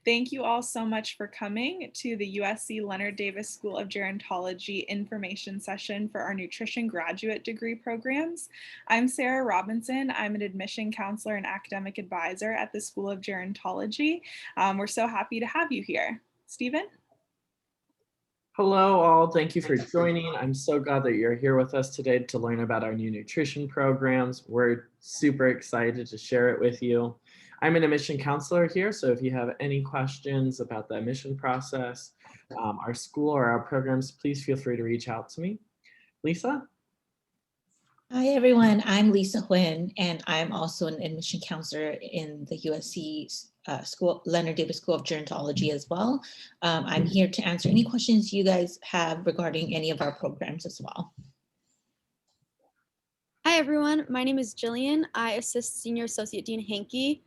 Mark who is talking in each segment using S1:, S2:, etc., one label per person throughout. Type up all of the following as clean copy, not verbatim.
S1: Thank you all so much for coming to the USC Leonard Davis School of Gerontology information session for our nutrition graduate degree programs. I'm Sarah Robinson. I'm an admission counselor and academic advisor at the School of Gerontology. We're so happy to have you here. Stephen?
S2: Hello all, thank you for joining. I'm so glad that you're here with us today to learn about our new nutrition programs. We're super excited to share it with you. I'm an admission counselor here, so if you have any questions about the admission process, our school or our programs, please feel free to reach out to me. Lisa?
S3: Hi everyone, I'm Lisa Huynh, and I'm also an admission counselor in the USC Leonard Davis School of Gerontology as well. I'm here to answer any questions you guys have regarding any of our programs as well.
S4: Hi everyone, my name is Jillian. I assist Senior Associate Dean Hankey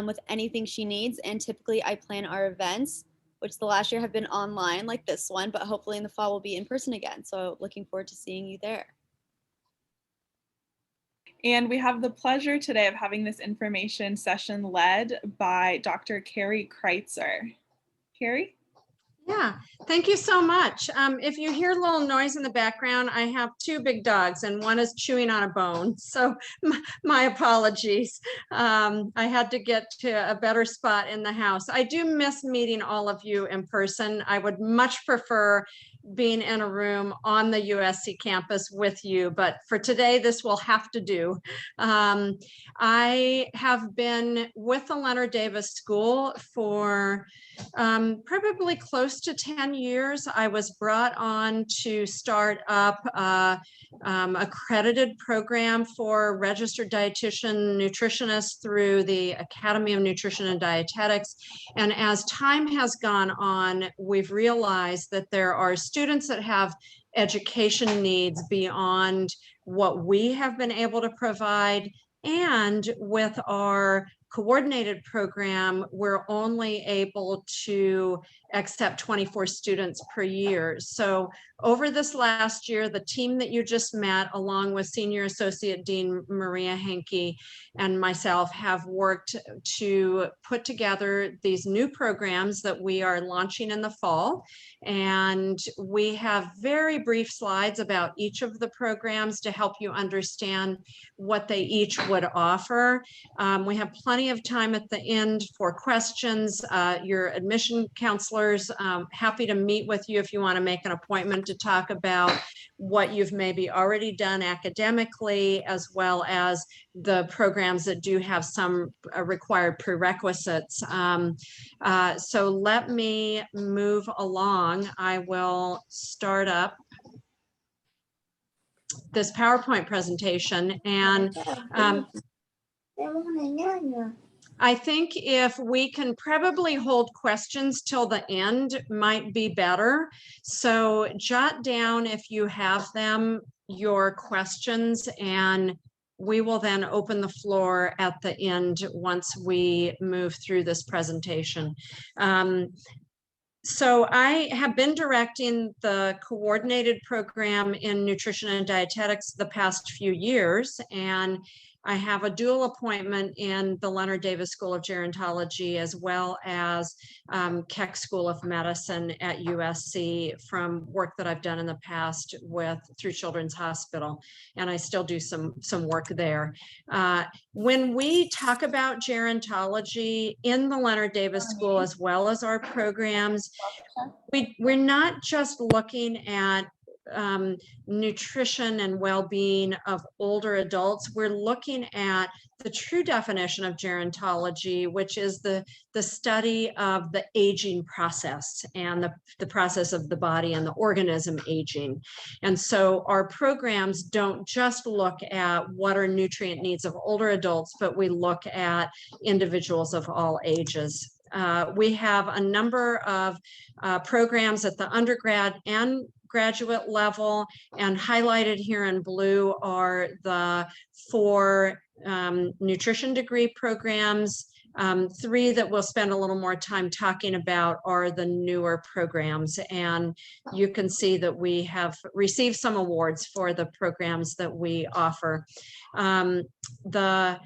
S4: with anything she needs, and typically I plan our events, which the last year have been online like this one, but hopefully in the fall we'll be in person again. So looking forward to seeing you there.
S1: And we have the pleasure today of having this information session led by Dr. Carrie Kreitzer. Carrie?
S5: Yeah, thank you so much. If you hear a little noise in the background, I have two big dogs and one is chewing on a bone. So my apologies. I had to get to a better spot in the house. I do miss meeting all of you in person. I would much prefer being in a room on the USC campus with you, but for today, this will have to do. I have been with the Leonard Davis School for probably close to 10 years. I was brought on to start up accredited program for registered dietitian nutritionists through the Academy of Nutrition and Dietetics. And as time has gone on, we've realized that there are students that have education needs beyond what we have been able to provide. And with our coordinated program, we're only able to accept 24 students per year. So over this last year, the team that you just met, along with Senior Associate Dean Maria Hankey and myself, have worked to put together these new programs that we are launching in the fall. And we have very brief slides about each of the programs to help you understand what they each would offer. We have plenty of time at the end for questions. Your admission counselors, happy to meet with you if you want to make an appointment to talk about what you've maybe already done academically, as well as the programs that do have some required prerequisites. So let me move along. I will start up this PowerPoint presentation, and I think if we can probably hold questions till the end might be better. So jot down, if you have them, your questions, and we will then open the floor at the end once we move through this presentation. So I have been directing the coordinated program in nutrition and dietetics the past few years, and I have a dual appointment in the Leonard Davis School of Gerontology, as well as Keck School of Medicine at USC, from work that I've done in the past through Children's Hospital, and I still do some work there. When we talk about gerontology in the Leonard Davis School, as well as our programs, we're not just looking at nutrition and well-being of older adults. We're looking at the true definition of gerontology, which is the study of the aging process and the process of the body and the organism aging. And so our programs don't just look at what are nutrient needs of older adults, but we look at individuals of all ages. We have a number of programs at the undergrad and graduate level, and highlighted here in blue are the 4 nutrition degree programs. 3 that we'll spend a little more time talking about are the newer programs, and you can see that we have received some awards for the programs that we offer. The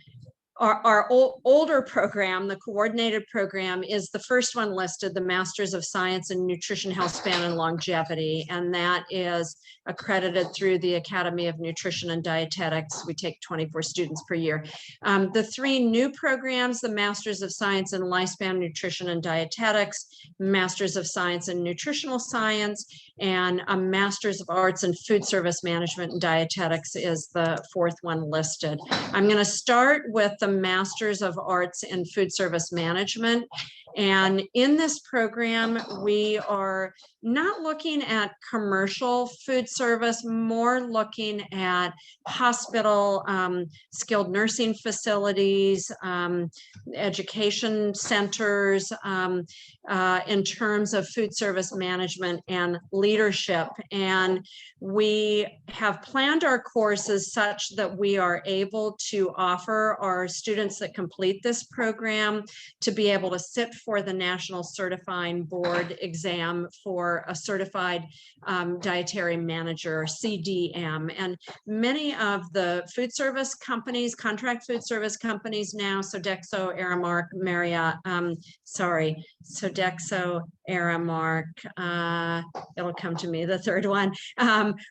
S5: our older program, the coordinated program, is the first one listed, the Masters of Science in Nutrition, Health Span, and Longevity. And that is accredited through the Academy of Nutrition and Dietetics. We take 24 students per year. The three new programs, the Masters of Science in Lifespan Nutrition and Dietetics, Masters of Science in Nutritional Science, and a Masters of Arts in Food Service Management and Dietetics is the fourth one listed. I'm going to start with the Masters of Arts in Food Service Management. And in this program, we are not looking at commercial food service, more looking at hospital, skilled nursing facilities, education centers, in terms of food service management and leadership. And we have planned our courses such that we are able to offer our students that complete this program to be able to sit for the National Certifying Board exam for a Certified Dietary Manager, CDM. And many of the food service companies, contract food service companies now, Sodexo, Aramark, Marriott, Sodexo, Aramark, it'll come to me, the third one,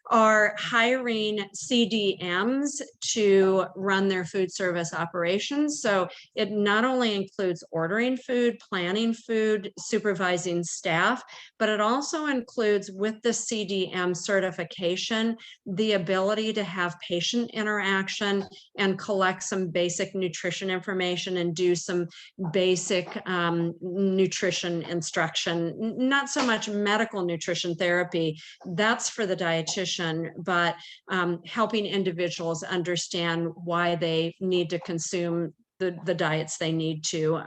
S5: are hiring CDMs to run their food service operations. So it not only includes ordering food, planning food, supervising staff, but it also includes, with the CDM certification, the ability to have patient interaction and collect some basic nutrition information and do some basic nutrition instruction, not so much medical nutrition therapy, that's for the dietitian, but helping individuals understand why they need to consume the diets they need to.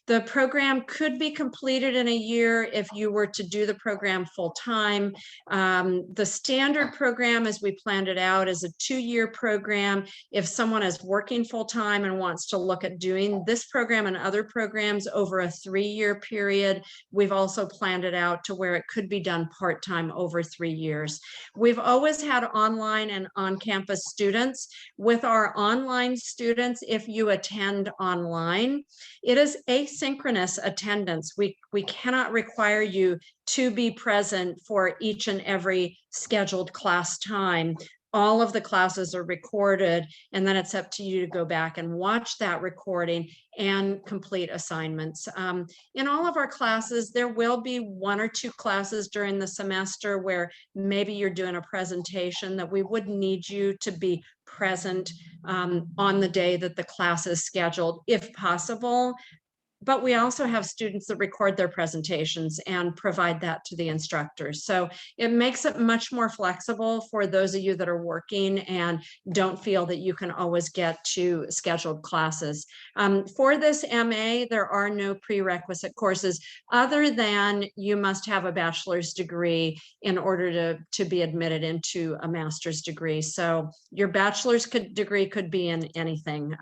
S5: The program could be completed in a year if you were to do the program full time. The standard program, as we planned it out, is a 2-year program. If someone is working full time and wants to look at doing this program and other programs over a 3-year period, we've also planned it out to where it could be done part time over 3 years. We've always had online and on-campus students. With our online students, if you attend online, it is asynchronous attendance. We cannot require you to be present for each and every scheduled class time. All of the classes are recorded, and then it's up to you to go back and watch that recording and complete assignments. In all of our classes, there will be 1 or 2 classes during the semester where maybe you're doing a presentation that we would need you to be present on the day that the class is scheduled, if possible. But we also have students that record their presentations and provide that to the instructors. So it makes it much more flexible for those of you that are working and don't feel that you can always get to scheduled classes. For this MA, there are no prerequisite courses other than you must have a bachelor's degree in order to be admitted into a master's degree. So your bachelor's degree could be in anything.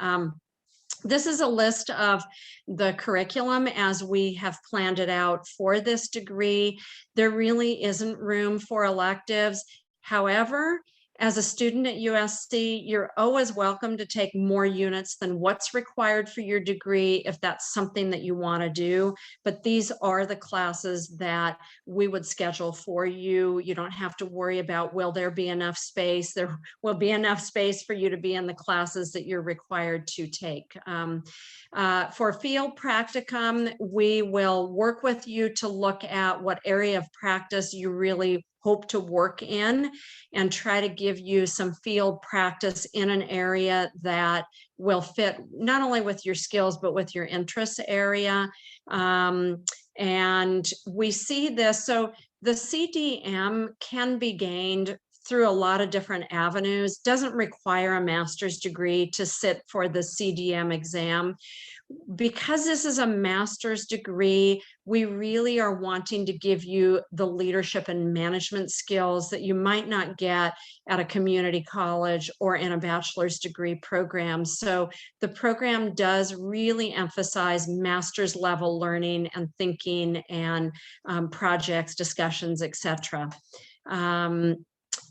S5: This is a list of the curriculum as we have planned it out for this degree. There really isn't room for electives. However, as a student at USC, you're always welcome to take more units than what's required for your degree if that's something that you want to do. But these are the classes that we would schedule for you. You don't have to worry about, will there be enough space? There will be enough space for you to be in the classes that you're required to take. For field practicum, we will work with you to look at what area of practice you really hope to work in and try to give you some field practice in an area that will fit not only with your skills, but with your interest area. And we see this. So the CDM can be gained through a lot of different avenues, doesn't require a master's degree to sit for the CDM exam. Because this is a master's degree, we really are wanting to give you the leadership and management skills that you might not get at a community college or in a bachelor's degree program. So the program does really emphasize master's level learning and thinking and projects, discussions, etc.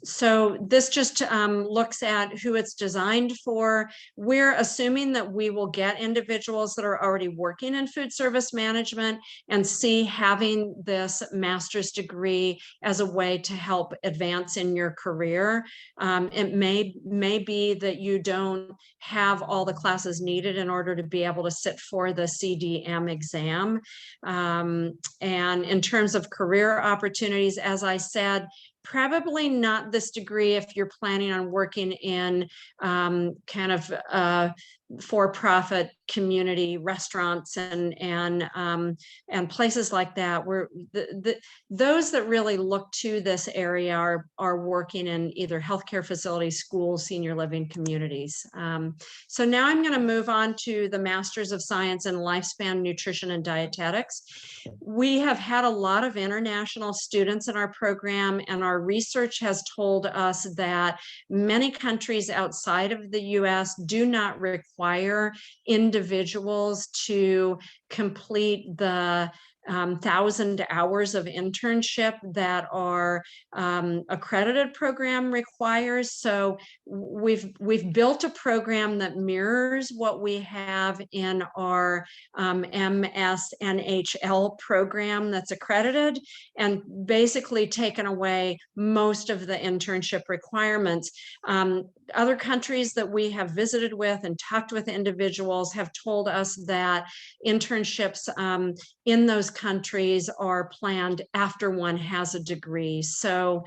S5: So this just looks at who it's designed for. We're assuming that we will get individuals that are already working in food service management and see having this master's degree as a way to help advance in your career. It may be that you don't have all the classes needed in order to be able to sit for the CDM exam. And in terms of career opportunities, as I said, probably not this degree if you're planning on working in kind of for-profit community restaurants and places like that, where those that really look to this area are working in either healthcare facilities, schools, senior living communities. So now I'm going to move on to the Masters of Science in Lifespan Nutrition and Dietetics. We have had a lot of international students in our program, and our research has told us that many countries outside of the US do not require individuals to complete the 1,000 hours of internship that our accredited program requires. So we've built a program that mirrors what we have in our MS-NHL program that's accredited, and basically taken away most of the internship requirements. Other countries that we have visited with and talked with individuals have told us that internships in those countries are planned after one has a degree. So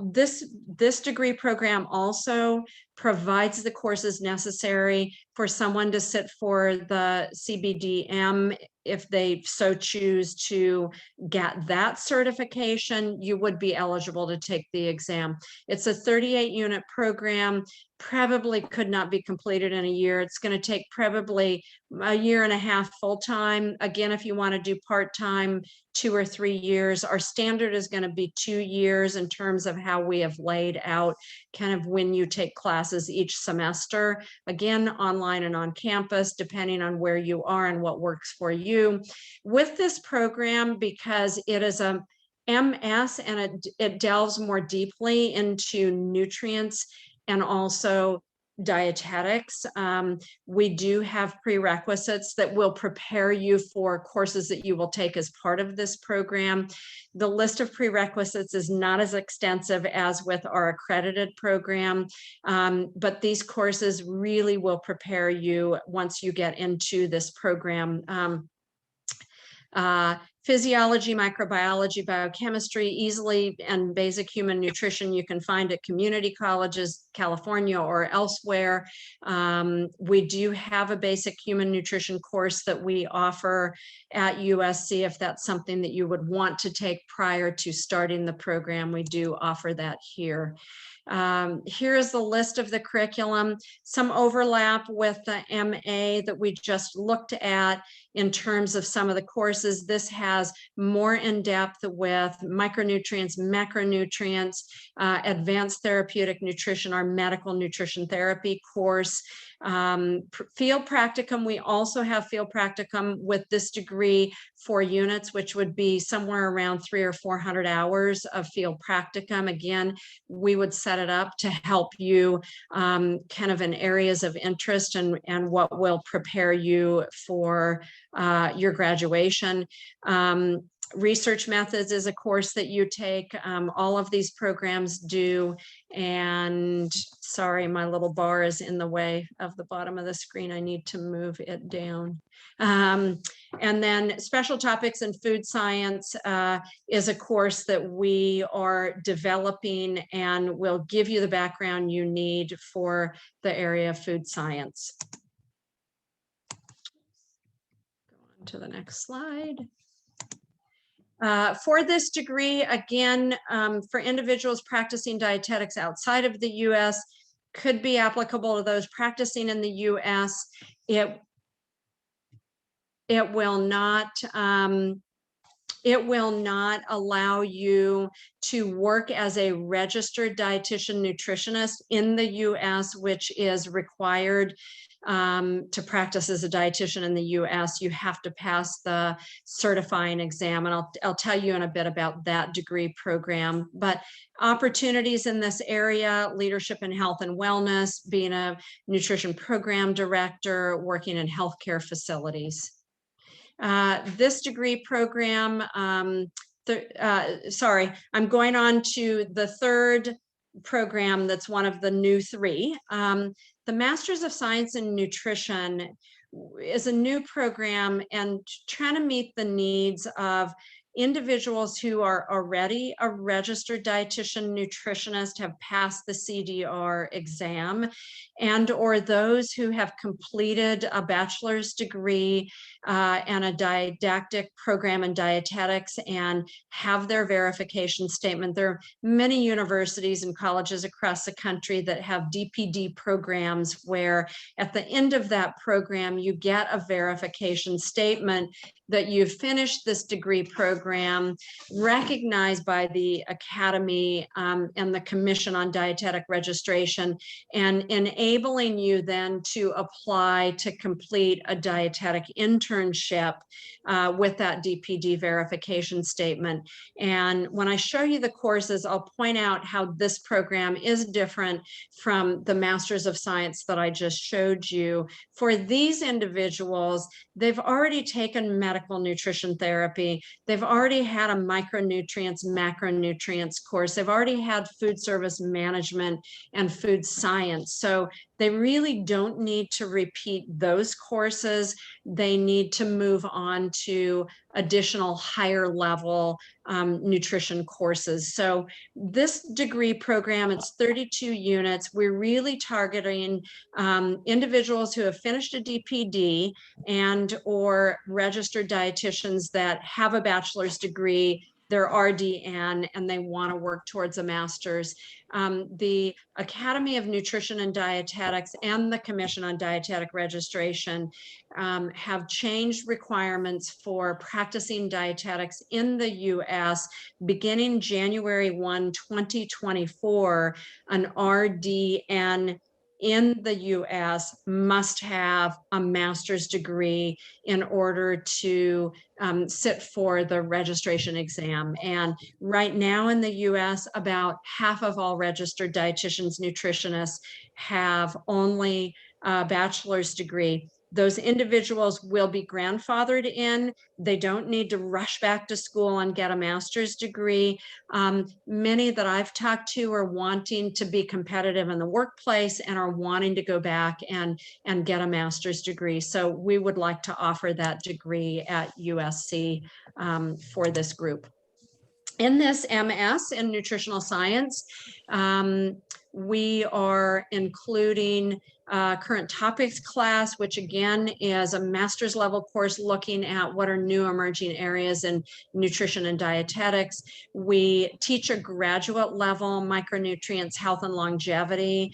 S5: this degree program also provides the courses necessary for someone to sit for the CBDM. If they so choose to get that certification, you would be eligible to take the exam. It's a 38-unit program, probably could not be completed in a year. It's going to take probably a year and a half full-time. Again, if you want to do part-time, 2 or 3 years. Our standard is going to be 2 years in terms of how we have laid out kind of when you take classes each semester. Again, online and on campus, depending on where you are and what works for you. With this program, because it is a MS and it delves more deeply into nutrients and also dietetics, we do have prerequisites that will prepare you for courses that you will take as part of this program. The list of prerequisites is not as extensive as with our accredited program, but these courses really will prepare you once you get into this program. Physiology, microbiology, biochemistry, easily, and basic human nutrition you can find at community colleges, California or elsewhere. We do have a basic human nutrition course that we offer at USC if that's something that you would want to take prior to starting the program. We do offer that here. Here is the list of the curriculum, some overlap with the MA that we just looked at in terms of some of the courses. This has more in depth with micronutrients, macronutrients, advanced therapeutic nutrition, our medical nutrition therapy course. Field practicum, we also have field practicum with this degree 4 units, which would be somewhere around 300 or 400 hours of field practicum. Again, we would set it up to help you kind of in areas of interest and what will prepare you for your graduation. Research methods is a course that you take. All of these programs do. And sorry, my little bar is in the way of the bottom of the screen. I need to move it down. And then special topics in food science is a course that we are developing and will give you the background you need for the area of food science. Go on to the next slide. For this degree, again, for individuals practicing dietetics outside of the US, could be applicable to those practicing in the US. It will not allow you to work as a registered dietitian nutritionist in the US, which is required to practice as a dietitian in the US, you have to pass the certifying exam. And I'll tell you in a bit about that degree program. But opportunities in this area: leadership in health and wellness, being a nutrition program director, working in healthcare facilities. This degree program, sorry, I'm going on to the third program that's one of the new three. The Masters of Science in Nutrition is a new program and trying to meet the needs of individuals who are already a registered dietitian nutritionist, have passed the CDR exam, and or those who have completed a bachelor's degree and a didactic program in dietetics and have their verification statement. There are many universities and colleges across the country that have DPD programs where at the end of that program, you get a verification statement that you've finished this degree program, recognized by the Academy and the Commission on Dietetic Registration, and enabling you then to apply to complete a dietetic internship with that DPD verification statement. And when I show you the courses, I'll point out how this program is different from the Masters of Science that I just showed you. For these individuals, they've already taken medical nutrition therapy. They've already had a micronutrients, macronutrients course. They've already had food service management and food science. So they really don't need to repeat those courses. They need to move on to additional higher level nutrition courses. So this degree program, it's 32 units. We're really targeting individuals who have finished a DPD and or registered dietitians that have a bachelor's degree, they're RDN, and they want to work towards a master's. The Academy of Nutrition and Dietetics and the Commission on Dietetic Registration have changed requirements for practicing dietetics in the US beginning January 1, 2024. An RDN in the US must have a master's degree in order to sit for the registration exam. And right now in the US, about half of all registered dietitians, nutritionists have only a bachelor's degree. Those individuals will be grandfathered in. They don't need to rush back to school and get a master's degree. Many that I've talked to are wanting to be competitive in the workplace and are wanting to go back and get a master's degree. So we would like to offer that degree at USC for this group. In this MS in nutritional science, we are including current topics class, which again is a master's level course looking at what are new emerging areas in nutrition and dietetics. We teach a graduate level micronutrients, health and longevity,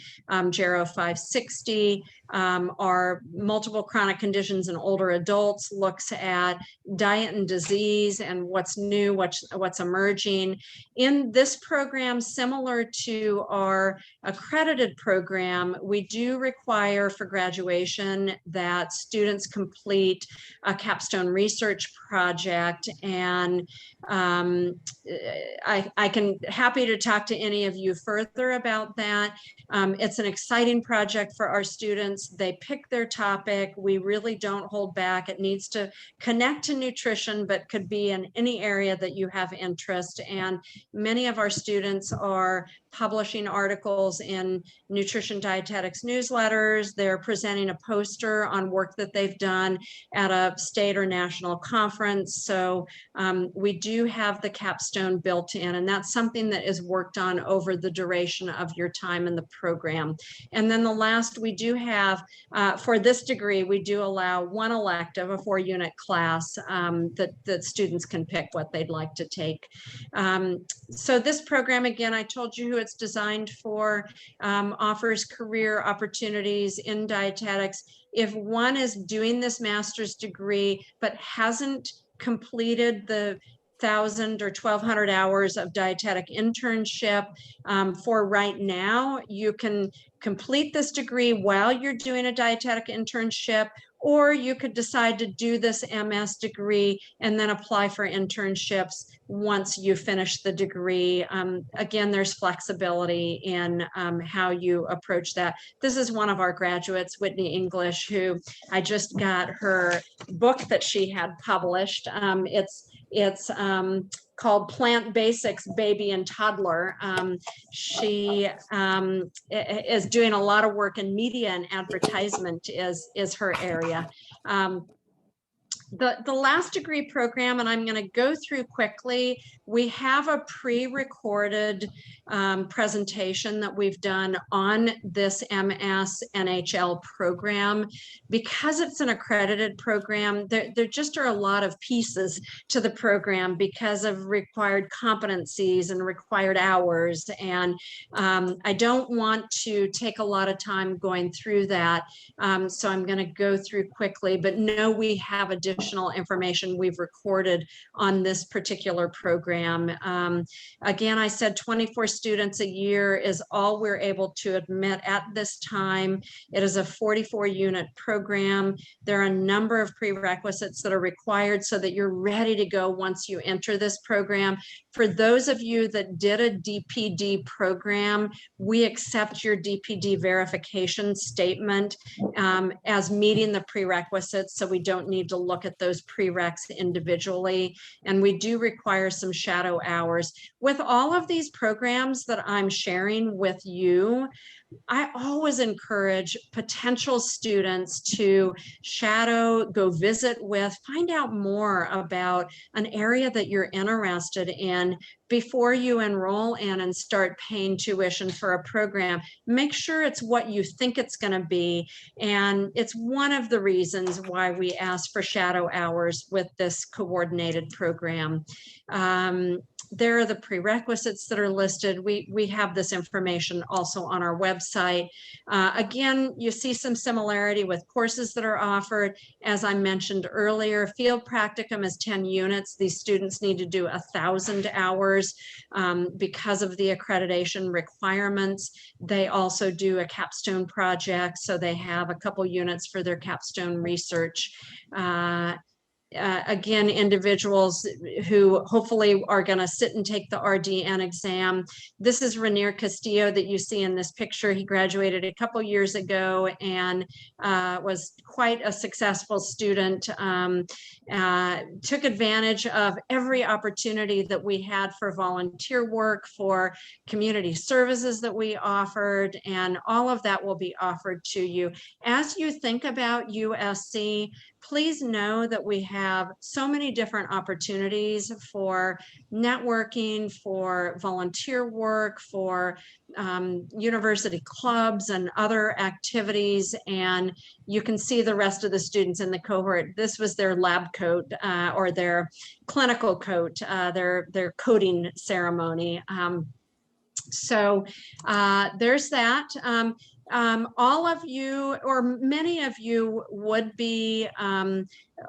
S5: GERO 560. Our multiple chronic conditions in older adults looks at diet and disease and what's new, what's emerging. In this program, similar to our accredited program, we do require for graduation that students complete a capstone research project. And I can happy to talk to any of you further about that. It's an exciting project for our students. They pick their topic. We really don't hold back. It needs to connect to nutrition, but could be in any area that you have interest. And many of our students are publishing articles in nutrition dietetics newsletters. They're presenting a poster on work that they've done at a state or national conference. So we do have the capstone built in, and that's something that is worked on over the duration of your time in the program. And then the last, we do have, for this degree, we do allow one elective, a 4-unit class that students can pick what they'd like to take. So this program, again, I told you who it's designed for, offers career opportunities in dietetics. If one is doing this master's degree but hasn't completed the 1,000 or 1,200 hours of dietetic internship for right now, you can complete this degree while you're doing a dietetic internship, or you could decide to do this MS degree and then apply for internships once you finish the degree. Again, there's flexibility in how you approach that. This is one of our graduates, Whitney English, who I just got her book that she had published. It's called Plant Basics, Baby and Toddler. She is doing a lot of work in media and advertisement is her area. The last degree program, and I'm going to go through quickly, we have a pre-recorded presentation that we've done on this MS NHL program. Because it's an accredited program, there just are a lot of pieces to the program because of required competencies and required hours. And I don't want to take a lot of time going through that. So I'm going to go through quickly, but no, we have additional information we've recorded on this particular program. Again, I said 24 students a year is all we're able to admit at this time. It is a 44 unit program. There are a number of prerequisites that are required so that you're ready to go once you enter this program. For those of you that did a DPD program, we accept your DPD verification statement as meeting the prerequisites, so we don't need to look at those prereqs individually. And we do require some shadow hours. With all of these programs that I'm sharing with you, I always encourage potential students to shadow, go visit with, find out more about an area that you're interested in before you enroll in and start paying tuition for a program. Make sure it's what you think it's going to be. And it's one of the reasons why we ask for shadow hours with this coordinated program. There are the prerequisites that are listed. We have this information also on our website. Again, you see some similarity with courses that are offered. As I mentioned earlier, field practicum is 10 units. These students need to do 1,000 hours because of the accreditation requirements. They also do a capstone project, so they have a couple units for their capstone research. Again, individuals who hopefully are going to sit and take the RDN exam. This is Rainier Castillo that you see in this picture. He graduated a couple years ago and was quite a successful student. Took advantage of every opportunity that we had for volunteer work, for community services that we offered, and all of that will be offered to you. As you think about USC, please know that we have so many different opportunities for networking, for volunteer work, for university clubs and other activities. And you can see the rest of the students in the cohort. This was their lab coat or their clinical coat, their coating ceremony. So there's that. All of you, or many of you, would be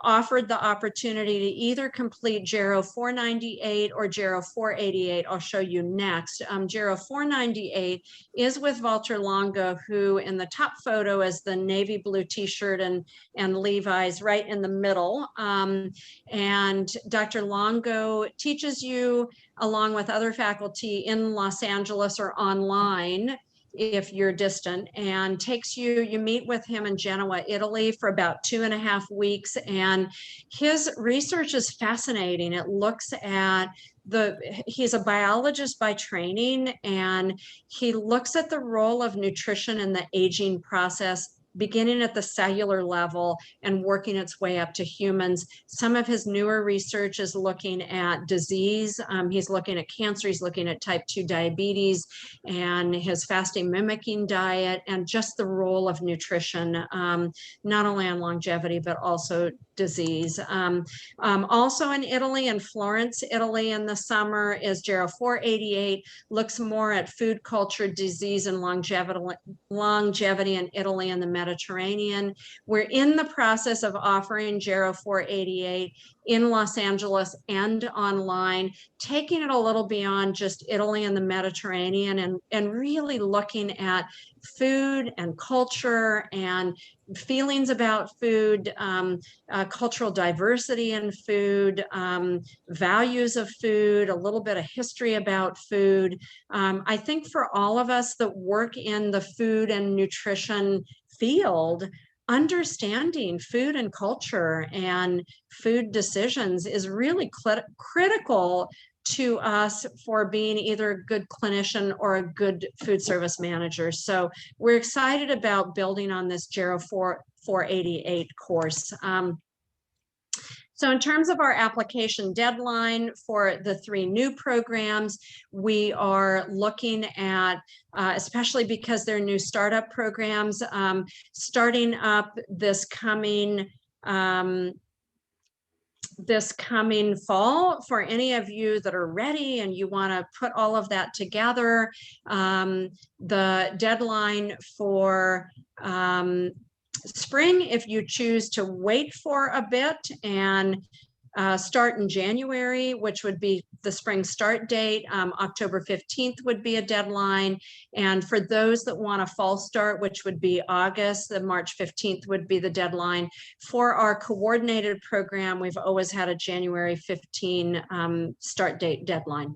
S5: offered the opportunity to either complete GERO 498 or GERO 488. I'll show you next. GERO 498 is with Walter Longo, who in the top photo is the navy blue t-shirt and Levi's right in the middle. And Dr. Longo teaches you along with other faculty in Los Angeles or online if you're distant, and takes you, you meet with him in Genoa, Italy for about 2.5 weeks. And his research is fascinating. It looks at he's a biologist by training, and he looks at the role of nutrition in the aging process, beginning at the cellular level and working its way up to humans. Some of his newer research is looking at disease. He's looking at cancer, he's looking at type 2 diabetes and his fasting mimicking diet, and just the role of nutrition, not only on longevity, but also disease. Also in Italy, in Florence, Italy in the summer is GERO 488, looks more at food culture, disease, and longevity in Italy and the Mediterranean. We're in the process of offering Gero 488 in Los Angeles and online, taking it a little beyond just Italy and the Mediterranean, and really looking at food and culture and feelings about food, cultural diversity in food, values of food, a little bit of history about food. I think for all of us that work in the food and nutrition field, understanding food and culture and food decisions is really critical to us for being either a good clinician or a good food service manager. So we're excited about building on this Gero 488 course. So in terms of our application deadline for the 3 new programs, we are looking at, especially because they're new startup programs, starting up this coming fall. For any of you that are ready and you want to put all of that together, the deadline for spring, if you choose to wait for a bit and start in January, which would be the spring start date, October 15th would be a deadline. And for those that want a fall start, which would be August, the March 15th would be the deadline. For our coordinated program, we've always had a January 15 start date deadline.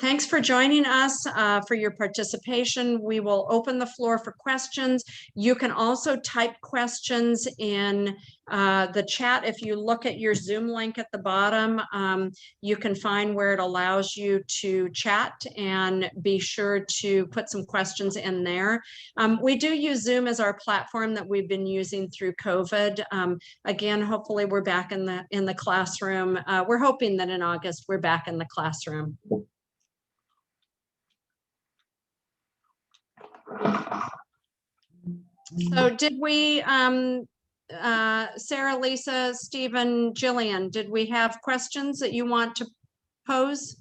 S5: Thanks for joining us, for your participation. We will open the floor for questions. You can also type questions in the chat. If you look at your Zoom link at the bottom, you can find where it allows you to chat, and be sure to put some questions in there. We do use Zoom as our platform that we've been using through COVID. Again, hopefully we're back in the classroom. We're hoping that in August we're back in the classroom. So did we, Sarah, Lisa, Stephen, Jillian, did we have questions that you want to pose?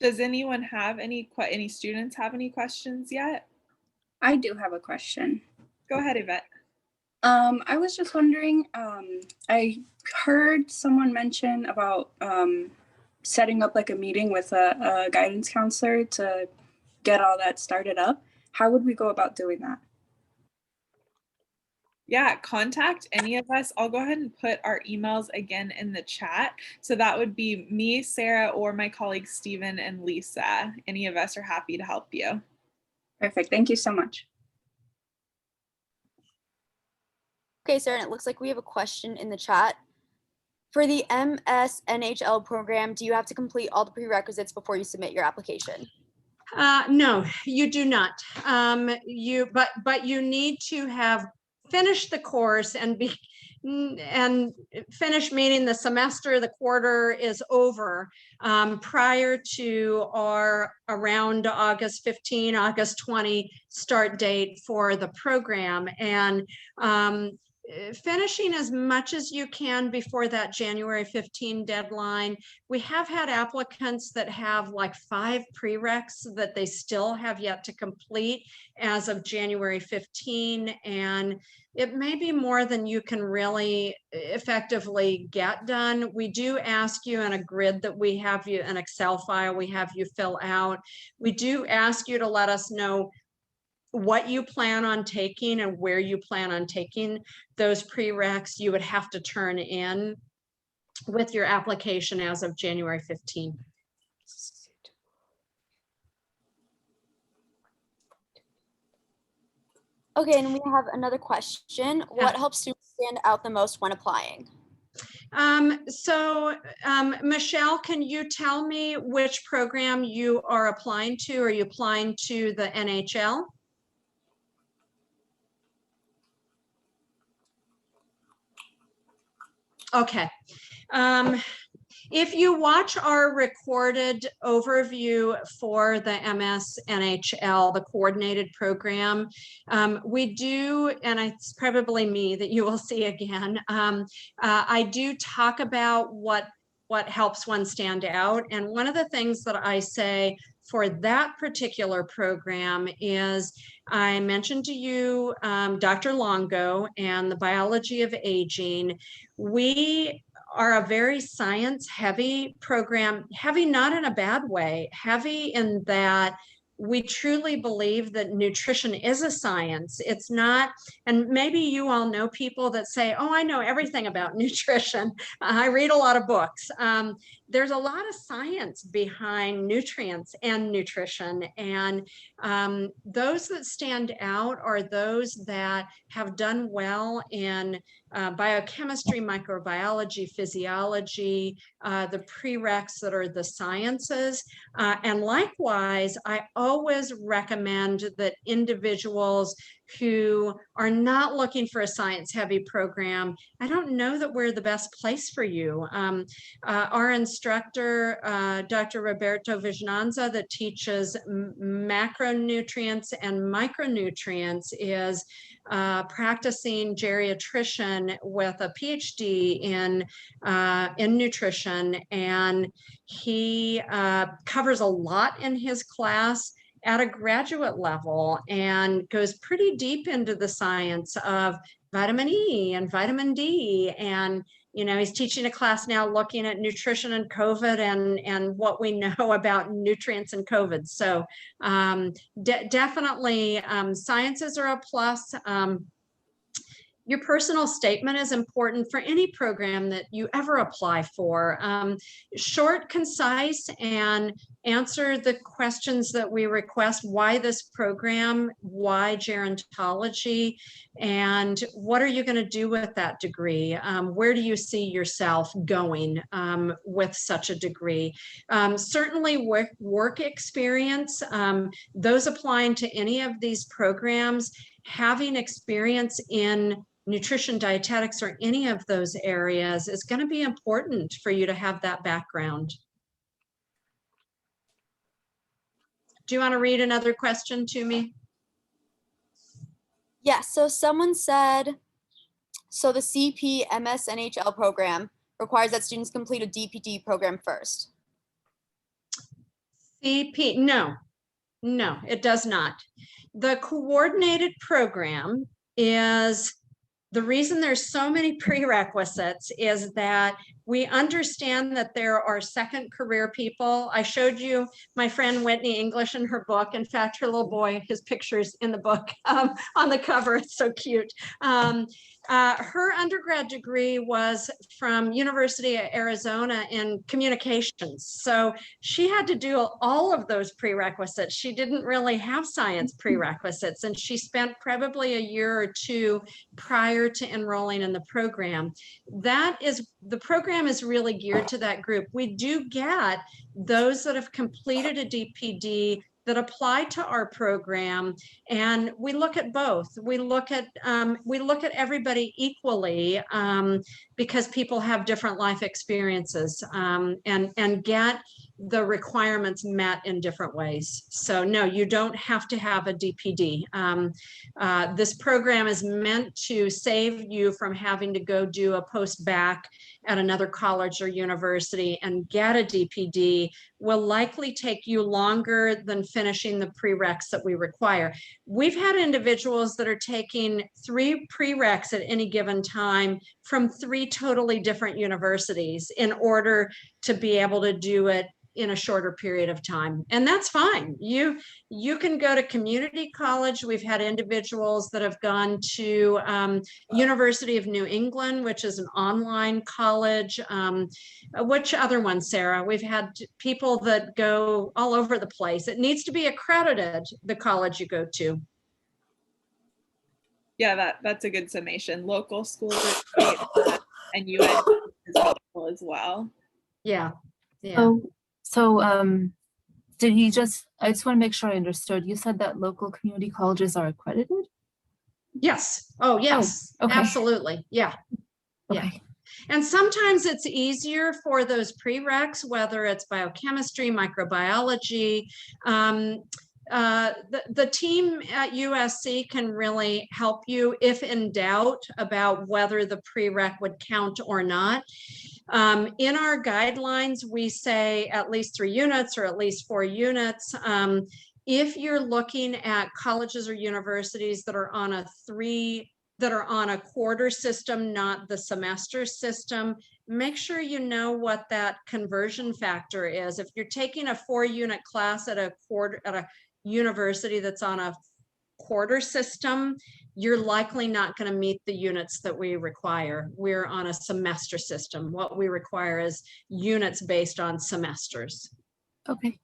S1: Does anyone have any students have any questions yet?
S6: I do have a question.
S1: Go ahead, Yvette.
S6: I was just wondering, I heard someone mention about setting up like a meeting with a guidance counselor to get all that started up. How would we go about doing that?
S1: Yeah, contact any of us. I'll go ahead and put our emails again in the chat. So that would be me, Sarah, or my colleagues, Stephen and Lisa. Any of us are happy to help you.
S6: Perfect. Thank you so much.
S4: Okay, Sarah, and it looks like we have a question in the chat. For the MS-NHL program, do you have to complete all the prerequisites before you submit your application?
S5: No, you do not. But you need to have finished the course and finish, meaning the semester, the quarter is over, prior to our around August 15, August 20 start date for the program. And finishing as much as you can before that January 15 deadline. We have had applicants that have like 5 prereqs that they still have yet to complete as of January 15, and it may be more than you can really effectively get done. We do ask you in a grid that we have you, an Excel file we have you fill out. We do ask you to let us know what you plan on taking and where you plan on taking those prereqs. You would have to turn in with your application as of January 15.
S4: Okay, and we have another question. What helps students stand out the most when applying?
S5: Michelle, can you tell me which program you are applying to? Are you applying to the NHL? Okay. If you watch our recorded overview for the MS NHL, the coordinated program, we do, and it's probably me that you will see again, I do talk about what what helps one stand out. And one of the things that I say for that particular program is, I mentioned to you Dr. Longo and the biology of aging. We are a very science heavy program, heavy not in a bad way, heavy in that we truly believe that nutrition is a science. It's not, and maybe you all know people that say, oh, I know everything about nutrition. I read a lot of books. There's a lot of science behind nutrients and nutrition. And those that stand out are those that have done well in biochemistry, microbiology, physiology, the prereqs that are the sciences. And likewise, I always recommend that individuals who are not looking for a science heavy program, I don't know that we're the best place for you. Our instructor, Dr. Roberto Vignanza, that teaches macronutrients and micronutrients, is practicing geriatrician with a PhD in nutrition, and he covers a lot in his class at a graduate level and goes pretty deep into the science of vitamin E and vitamin D. And, you know, he's teaching a class now looking at nutrition and COVID and what we know about nutrients and COVID. So definitely sciences are a plus. Your personal statement is important for any program that you ever apply for. Short, concise, and answer the questions that we request. Why this program? Why gerontology? And what are you going to do with that degree? Where do you see yourself going with such a degree? Certainly work experience. Those applying to any of these programs, having experience in nutrition, dietetics, or any of those areas is going to be important for you to have that background. Do you want to read another question to me?
S4: Yeah, so someone said, so the CP MS NHL program requires that students complete a DPD program first.
S5: CP, no, it does not. The coordinated program is, the reason there's so many prerequisites is that we understand that there are second career people. I showed you my friend Whitney English in her book. In fact, her little boy, his picture's in the book on the cover. It's so cute. Her undergrad degree was from University of Arizona in communications. So she had to do all of those prerequisites. She didn't really have science prerequisites, and she spent probably a year or two prior to enrolling in the program. The program is really geared to that group. We do get those that have completed a DPD that apply to our program, and we look at both. We look at everybody equally because people have different life experiences and get the requirements met in different ways. So no, you don't have to have a DPD. This program is meant to save you from having to go do a post-bac at another college or university and get a DPD. Will likely take you longer than finishing the prereqs that we require. We've had individuals that are taking 3 prereqs at any given time from 3 totally different universities in order to be able to do it in a shorter period of time. And that's fine. You can go to community college. We've had individuals that have gone to University of New England, which is an online college. Which other one, Sarah? We've had people that go all over the place. It needs to be accredited, the college you go to.
S1: Yeah, that's a good summation. Local schools are great, and US is helpful as well.
S5: Yeah.
S7: So did he just, I just want to make sure I understood. You said that local community colleges are accredited?
S5: Yes. Oh, yes.
S7: Oh, okay.
S5: Absolutely. Yeah.
S7: Okay.
S5: Yeah. And sometimes it's easier for those prereqs, whether it's biochemistry, microbiology. The team at USC can really help you if in doubt about whether the prereq would count or not. In our guidelines, we say at least 3 units or at least 4 units. If you're looking at colleges or universities that are on a quarter system, not the semester system, make sure you know what that conversion factor is. If you're taking a 4-unit class at a university that's on a quarter system, you're likely not going to meet the units that we require. We're on a semester system. What we require is units based on semesters.
S7: Okay.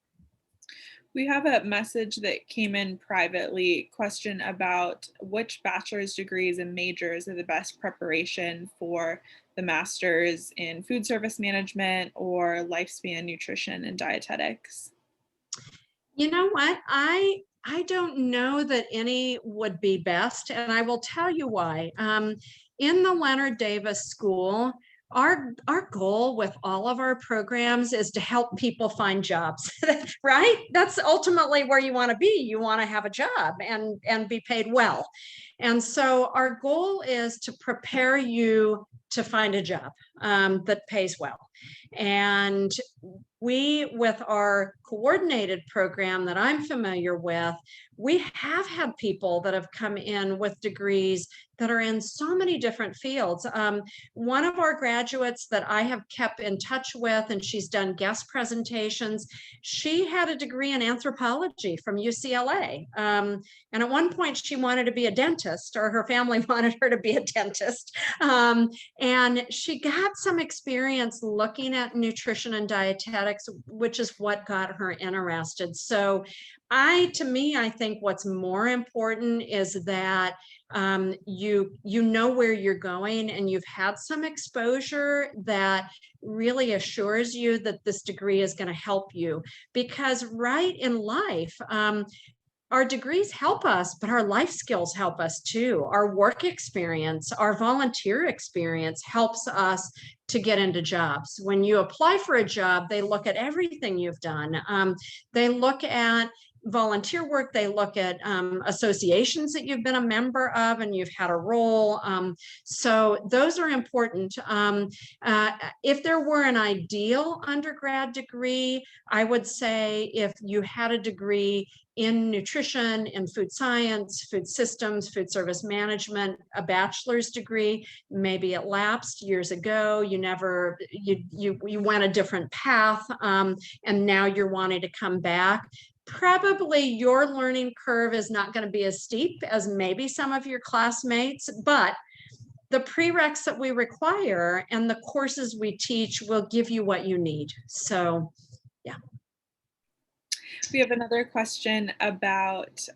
S1: We have a message that came in privately, question about which bachelor's degrees and majors are the best preparation for the master's in food service management or lifespan nutrition and dietetics.
S5: You know what? I don't know that any would be best, and I will tell you why. In the Leonard Davis School, our goal with all of our programs is to help people find jobs, right? That's ultimately where you want to be. You want to have a job and be paid well. And so our goal is to prepare you to find a job that pays well. And we, with our coordinated program that I'm familiar with, we have had people that have come in with degrees that are in so many different fields. One of our graduates that I have kept in touch with, and she's done guest presentations, she had a degree in anthropology from UCLA. And at one point she wanted to be a dentist, or her family wanted her to be a dentist. And she got some experience looking at nutrition and dietetics, which is what got her interested. So I think what's more important is that you know where you're going, and you've had some exposure that really assures you that this degree is going to help you. Because right in life, our degrees help us, but our life skills help us too. Our work experience, our volunteer experience helps us to get into jobs. When you apply for a job, they look at everything you've done. They look at volunteer work, they look at associations that you've been a member of and you've had a role. So those are important. If there were an ideal undergrad degree, I would say if you had a degree in nutrition, in food science, food systems, food service management, a bachelor's degree, maybe it lapsed years ago, you went a different path, and now you're wanting to come back. Probably your learning curve is not going to be as steep as maybe some of your classmates, but the prereqs that we require and the courses we teach will give you what you need. So, yeah.
S1: We have another question about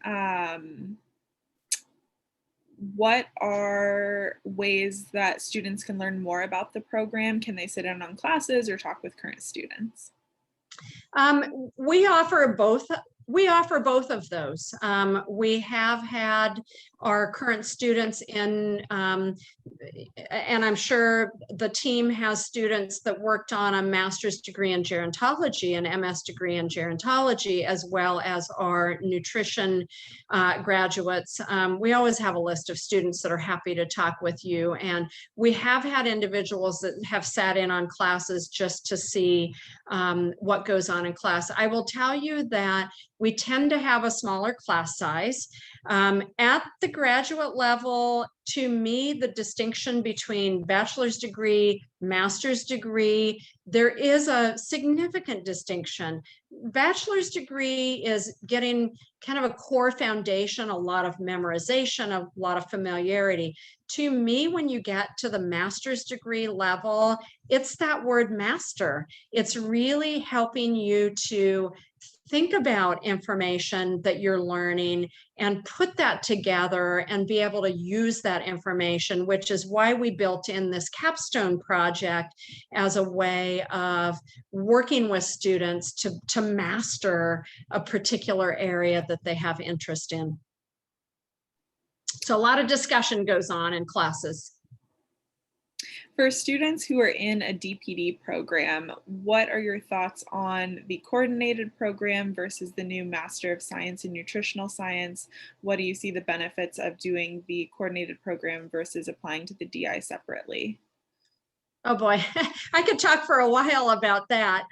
S1: what are ways that students can learn more about the program? Can they sit in on classes or talk with current students?
S5: We offer both. We offer both of those. We have had our current students in, and I'm sure the team has students that worked on a master's degree in gerontology and MS degree in gerontology, as well as our nutrition graduates. We always have a list of students that are happy to talk with you. And we have had individuals that have sat in on classes just to see what goes on in class. I will tell you that we tend to have a smaller class size. At the graduate level, to me, the distinction between bachelor's degree, master's degree, there is a significant distinction. Bachelor's degree is getting kind of a core foundation, a lot of memorization, a lot of familiarity. To me, when you get to the master's degree level, it's that word master. It's really helping you to think about information that you're learning and put that together and be able to use that information, which is why we built in this capstone project as a way of working with students to master a particular area that they have interest in. So a lot of discussion goes on in classes.
S1: For students who are in a DPD program, what are your thoughts on the coordinated program versus the new Master of Science in Nutritional Science? What do you see the benefits of doing the coordinated program versus applying to the DI separately?
S5: Oh boy, I could talk for a while about that.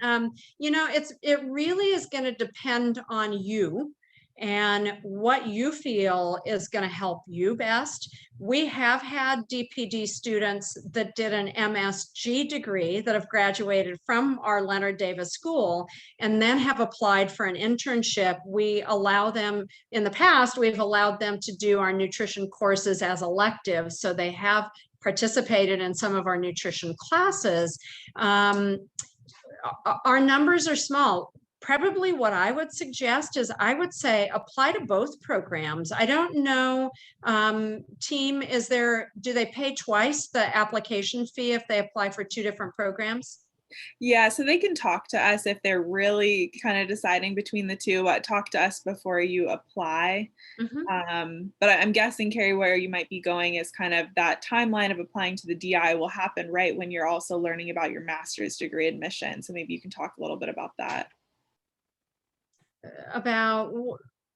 S5: You know, it really is going to depend on you and what you feel is going to help you best. We have had DPD students that did an MSG degree that have graduated from our Leonard Davis School and then have applied for an internship. We allow them, in the past, we've allowed them to do our nutrition courses as electives. So they have participated in some of our nutrition classes. Our numbers are small. Probably what I would suggest is I would say apply to both programs. I don't know, team, do they pay twice the application fee if they apply for two different programs?
S1: Yeah, so they can talk to us if they're really kind of deciding between the two. Talk to us before you apply. But I'm guessing, Carrie, where you might be going is kind of that timeline of applying to the DI will happen right when you're also learning about your master's degree admission. So maybe you can talk a little bit about that.
S5: About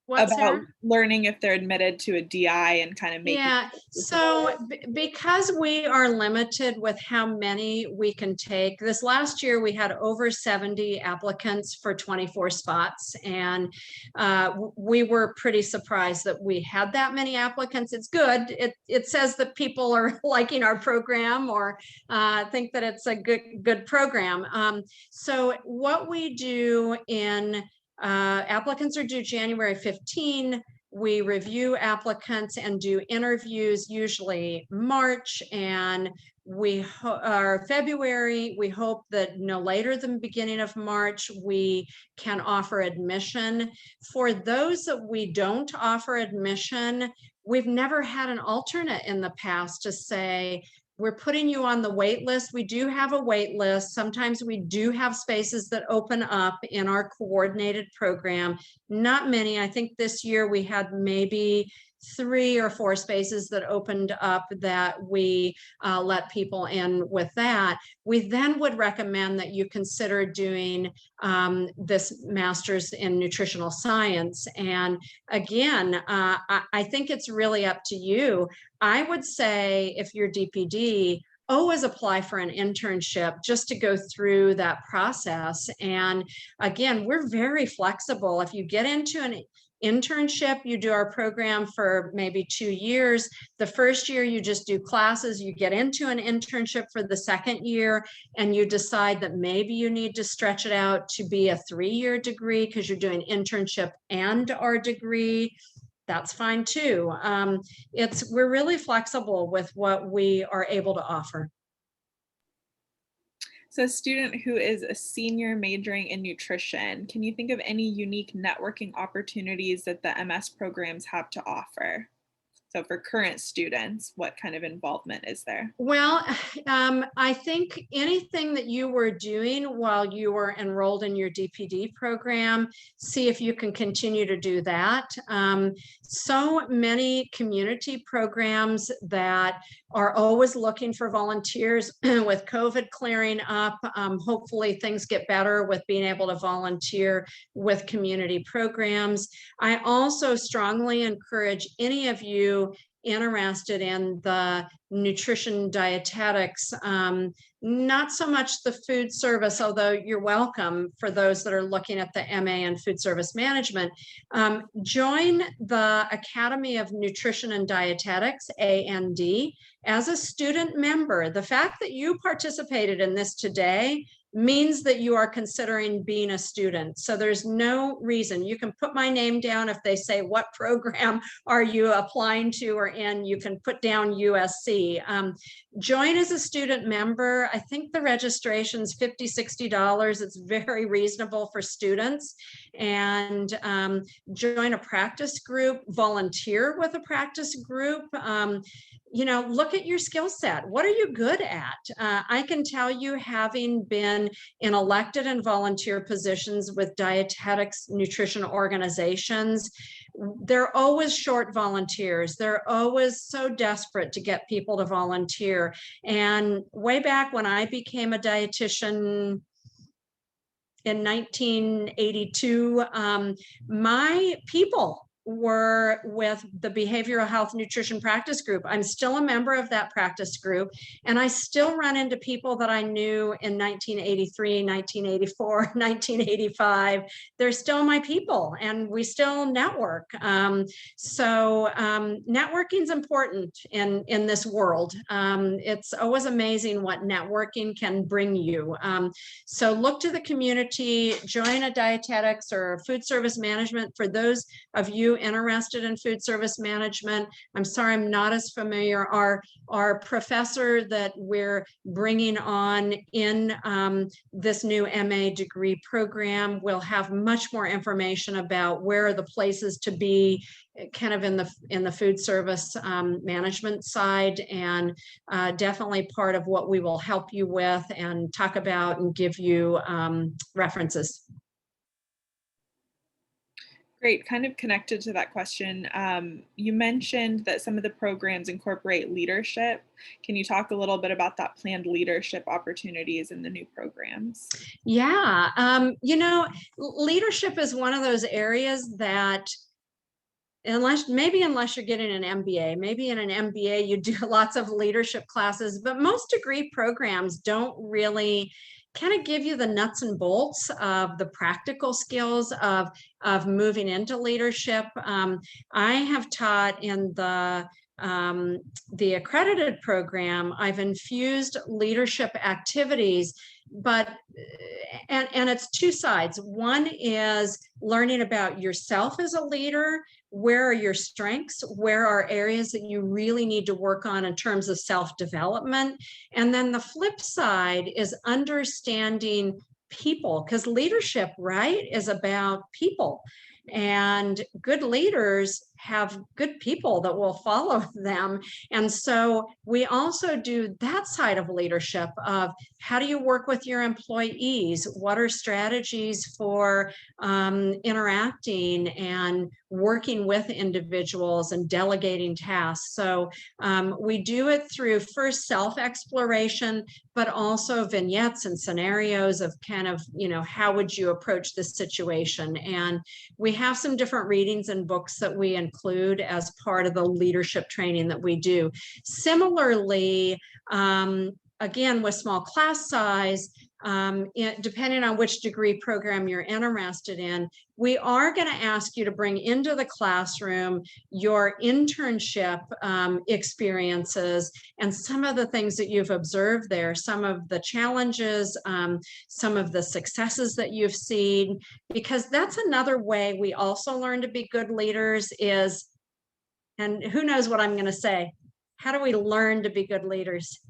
S5: what,
S1: About
S5: Sarah?
S1: learning if they're admitted to a DI and kind of making.
S5: Yeah, so because we are limited with how many we can take, this last year we had over 70 applicants for 24 spots, and we were pretty surprised that we had that many applicants. It's good. It says that people are liking our program or think that it's a good program. So what we do in applicants are due January 15. We review applicants and do interviews, usually March, and February. We hope that no later than beginning of March, we can offer admission. For those that we don't offer admission, we've never had an alternate in the past to say, we're putting you on the wait list. We do have a wait list. Sometimes we do have spaces that open up in our coordinated program. Not many. I think this year we had maybe 3 or 4 spaces that opened up that we let people in with that. We then would recommend that you consider doing this master's in nutritional science. And again, I think it's really up to you. I would say if you're DPD, always apply for an internship just to go through that process. And again, we're very flexible. If you get into an internship, you do our program for maybe 2 years. The first year you just do classes, you get into an internship for the second year, and you decide that maybe you need to stretch it out to be a 3-year degree because you're doing internship and our degree. That's fine too. We're really flexible with what we are able to offer.
S1: So a student who is a senior majoring in nutrition, can you think of any unique networking opportunities that the MS programs have to offer? So for current students, what kind of involvement is there?
S5: Well, I think anything that you were doing while you were enrolled in your DPD program, see if you can continue to do that. So many community programs that are always looking for volunteers. With COVID clearing up, hopefully things get better with being able to volunteer with community programs. I also strongly encourage any of you interested in the nutrition dietetics, not so much the food service, although you're welcome for those that are looking at the MA in food service management. Join the Academy of Nutrition and Dietetics, AND, as a student member. The fact that you participated in this today means that you are considering being a student. So there's no reason. You can put my name down if they say, what program are you applying to or in? You can put down USC. Join as a student member. I think the registration's $50, $60. It's very reasonable for students. And join a practice group, volunteer with a practice group. You know, look at your skill set. What are you good at? I can tell you, having been in elected and volunteer positions with dietetics nutrition organizations, they're always short volunteers. They're always so desperate to get people to volunteer. And way back when I became a dietitian in 1982, my people were with the Behavioral Health Nutrition Practice Group. I'm still a member of that practice group, and I still run into people that I knew in 1983, 1984, 1985. They're still my people, and we still network. So networking is important in this world. It's always amazing what networking can bring you. So look to the community, join a dietetics or food service management. For those of you interested in food service management, I'm sorry, I'm not as familiar. Our professor that we're bringing on in this new MA degree program will have much more information about where are the places to be kind of in the food service management side, and definitely part of what we will help you with and talk about and give you references.
S1: Great, kind of connected to that question, you mentioned that some of the programs incorporate leadership. Can you talk a little bit about that planned leadership opportunities in the new programs?
S5: Yeah, you know, leadership is one of those areas that unless you're getting an MBA, maybe in an MBA you do lots of leadership classes, but most degree programs don't really kind of give you the nuts and bolts of the practical skills of moving into leadership. I have taught in the accredited program. I've infused leadership activities, but and it's two sides. One is learning about yourself as a leader. Where are your strengths? Where are areas that you really need to work on in terms of self-development? And then the flip side is understanding people, because leadership, right, is about people. And good leaders have good people that will follow them. And so we also do that side of leadership of how do you work with your employees? What are strategies for interacting and working with individuals and delegating tasks? So we do it through first self-exploration, but also vignettes and scenarios of kind of, you know, how would you approach this situation? And we have some different readings and books that we include as part of the leadership training that we do. Similarly, again, with small class size, depending on which degree program you're interested in, we are going to ask you to bring into the classroom your internship experiences and some of the things that you've observed there, some of the challenges, some of the successes that you've seen, because that's another way we also learn to be good leaders is, and who knows what I'm going to say, how do we learn to be good leaders?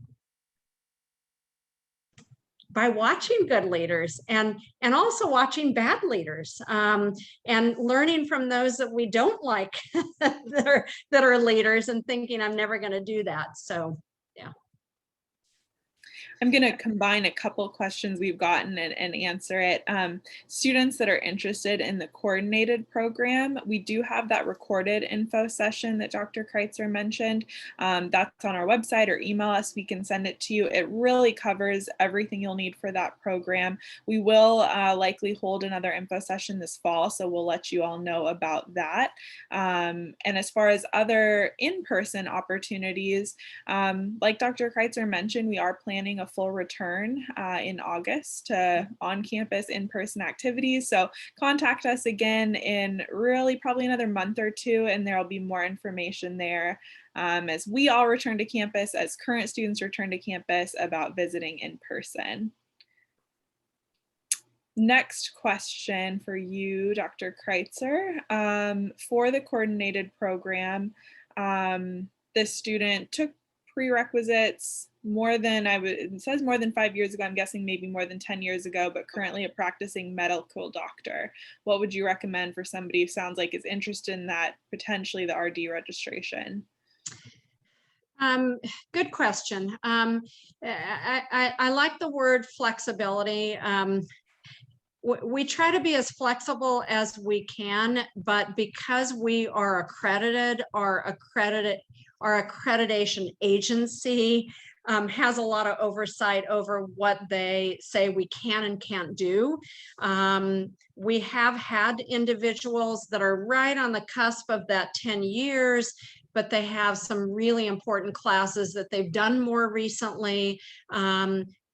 S5: By watching good leaders and also watching bad leaders, and learning from those that we don't like that are leaders and thinking I'm never going to do that. So yeah.
S1: I'm going to combine a couple questions we've gotten and answer it. Students that are interested in the coordinated program, we do have that recorded info session that Dr. Kreitzer mentioned. That's on our website, or email us. We can send it to you. It really covers everything you'll need for that program. We will likely hold another info session this fall, so we'll let you all know about that. And as far as other in-person opportunities, like Dr. Kreitzer mentioned, we are planning a full return in August to on-campus in-person activities. So contact us again in really probably another month or two, and there'll be more information there as we all return to campus, as current students return to campus, about visiting in person. Next question for you, Dr. Kreitzer. For the coordinated program, the student took prerequisites more than, it says more than 5 years ago, I'm guessing maybe more than 10 years ago, but currently a practicing medical doctor. What would you recommend for somebody who sounds like is interested in that, potentially the RD registration?
S5: Good question. I like the word flexibility. We try to be as flexible as we can, but because we are accredited, our accreditation agency has a lot of oversight over what they say we can and can't do. We have had individuals that are right on the cusp of that 10 years, but they have some really important classes that they've done more recently.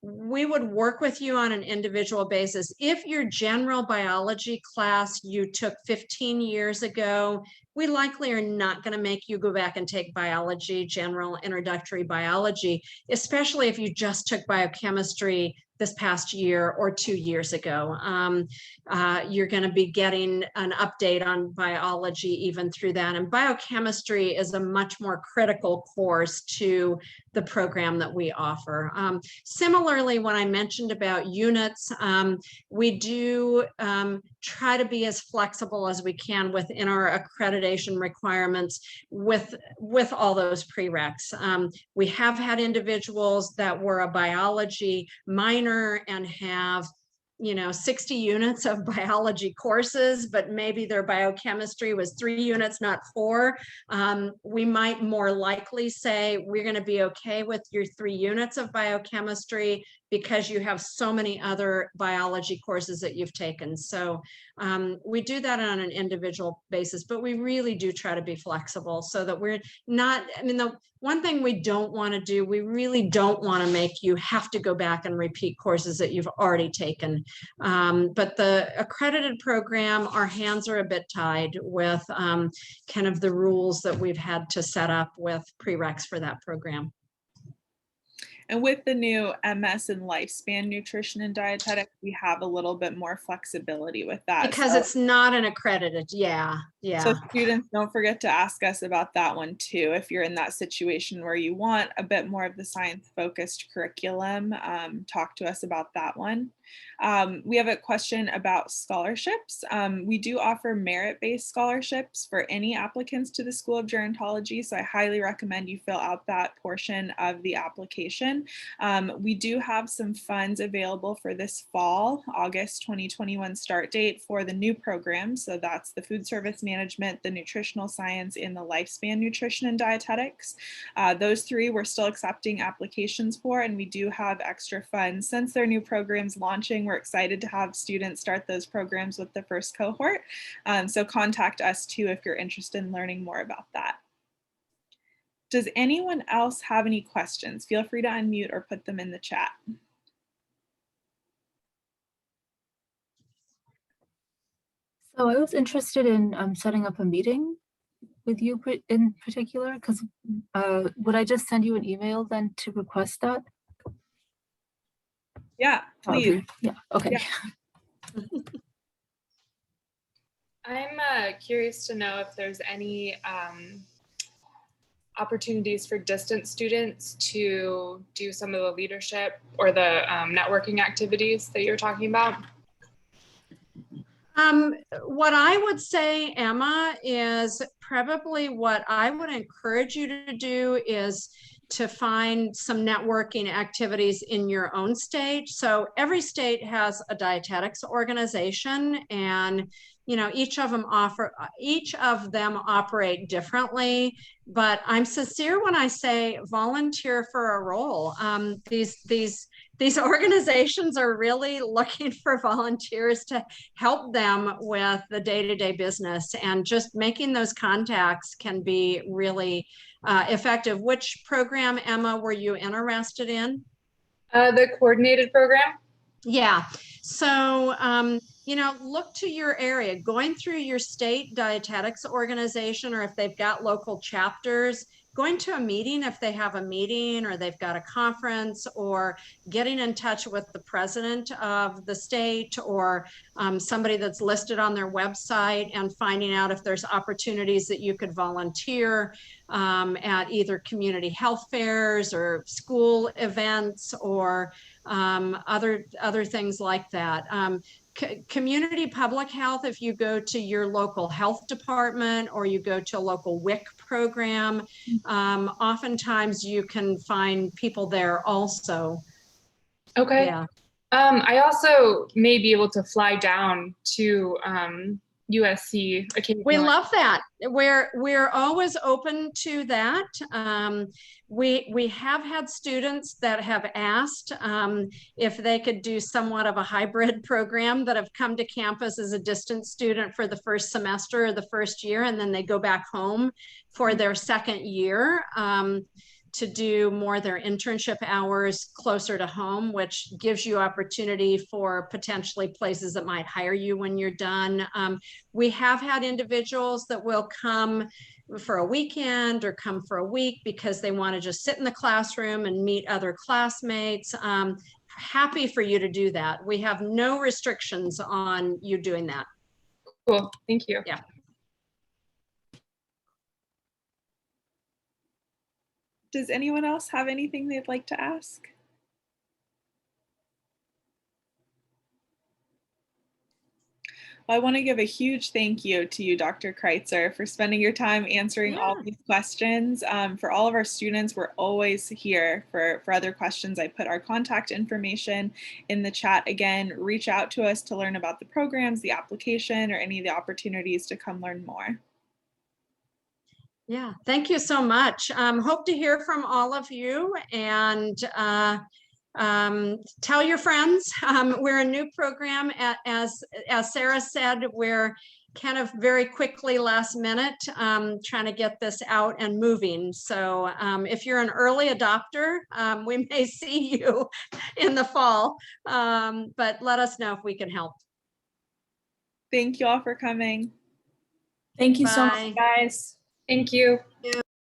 S5: We would work with you on an individual basis. If your general biology class you took 15 years ago, we likely are not going to make you go back and take biology, general introductory biology, especially if you just took biochemistry this past year or 2 years ago. You're going to be getting an update on biology even through that. And biochemistry is a much more critical course to the program that we offer. Similarly, when I mentioned about units, we do try to be as flexible as we can within our accreditation requirements with all those prereqs. We have had individuals that were a biology minor and have 60 units of biology courses, but maybe their biochemistry was 3 units, not 4. We might more likely say we're going to be okay with your 3 units of biochemistry because you have so many other biology courses that you've taken. So we do that on an individual basis, but we really do try to be flexible so that we're not, the one thing we don't want to do, we really don't want to make you have to go back and repeat courses that you've already taken. But the accredited program, our hands are a bit tied with kind of the rules that we've had to set up with prereqs for that program.
S1: And with the new MS and lifespan nutrition and dietetics, we have a little bit more flexibility with that.
S5: Because it's not an accredited, yeah.
S1: So students, don't forget to ask us about that one too. If you're in that situation where you want a bit more of the science-focused curriculum, talk to us about that one. We have a question about scholarships. We do offer merit-based scholarships for any applicants to the School of Gerontology, so I highly recommend you fill out that portion of the application. We do have some funds available for this fall, August 2021 start date for the new program. So that's the food service management, the nutritional science, and the lifespan nutrition and dietetics. Those 3 we're still accepting applications for, and we do have extra funds. Since their new programs launching, we're excited to have students start those programs with the first cohort. So contact us too if you're interested in learning more about that. Does anyone else have any questions? Feel free to unmute or put them in the chat.
S7: So I was interested in setting up a meeting with you in particular, because would I just send you an email then to request that?
S1: Yeah, please.
S7: Yeah, okay.
S1: Yeah.
S8: I'm curious to know if there's any opportunities for distance students to do some of the leadership or the networking activities that you're talking about.
S5: What I would say, Emma, is probably what I would encourage you to do is to find some networking activities in your own state. So every state has a dietetics organization, and each of them operate differently. But I'm sincere when I say volunteer for a role. These organizations are really looking for volunteers to help them with the day-to-day business, and just making those contacts can be really effective. Which program, Emma, were you interested in?
S8: The coordinated program.
S5: Yeah. So, look to your area, going through your state dietetics organization, or if they've got local chapters, going to a meeting if they have a meeting or they've got a conference, or getting in touch with the president of the state or somebody that's listed on their website, and finding out if there's opportunities that you could volunteer at either community health fairs or school events or other things like that. Community public health, if you go to your local health department or you go to a local WIC program, oftentimes you can find people there also.
S8: Okay.
S5: Yeah.
S8: I also may be able to fly down to USC occasionally.
S5: We love that. We're always open to that. We have had students that have asked if they could do somewhat of a hybrid program, that have come to campus as a distance student for the first semester or the first year, and then they go back home for their second year. To do more of their internship hours closer to home, which gives you opportunity for potentially places that might hire you when you're done. We have had individuals that will come for a weekend or come for a week because they want to just sit in the classroom and meet other classmates. Happy for you to do that. We have no restrictions on you doing that.
S8: Cool, thank you.
S5: Yeah.
S1: Does anyone else have anything they'd like to ask? Well, I want to give a huge thank you to you, Dr. Kreitzer, for spending your time answering all these questions. For all of our students, we're always here for other questions. I put our contact information in the chat. Again, reach out to us to learn about the programs, the application, or any of the opportunities to come learn more.
S5: Yeah, thank you so much. Hope to hear from all of you, and tell your friends. We're a new program, as Sarah said, we're kind of very quickly last minute trying to get this out and moving. So if you're an early adopter, we may see you in the fall, but let us know if we can help.
S1: Thank you all for coming.
S9: Thank you so
S5: Bye.
S9: much, guys.
S8: Thank you.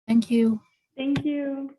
S7: Thank you.
S6: Thank you.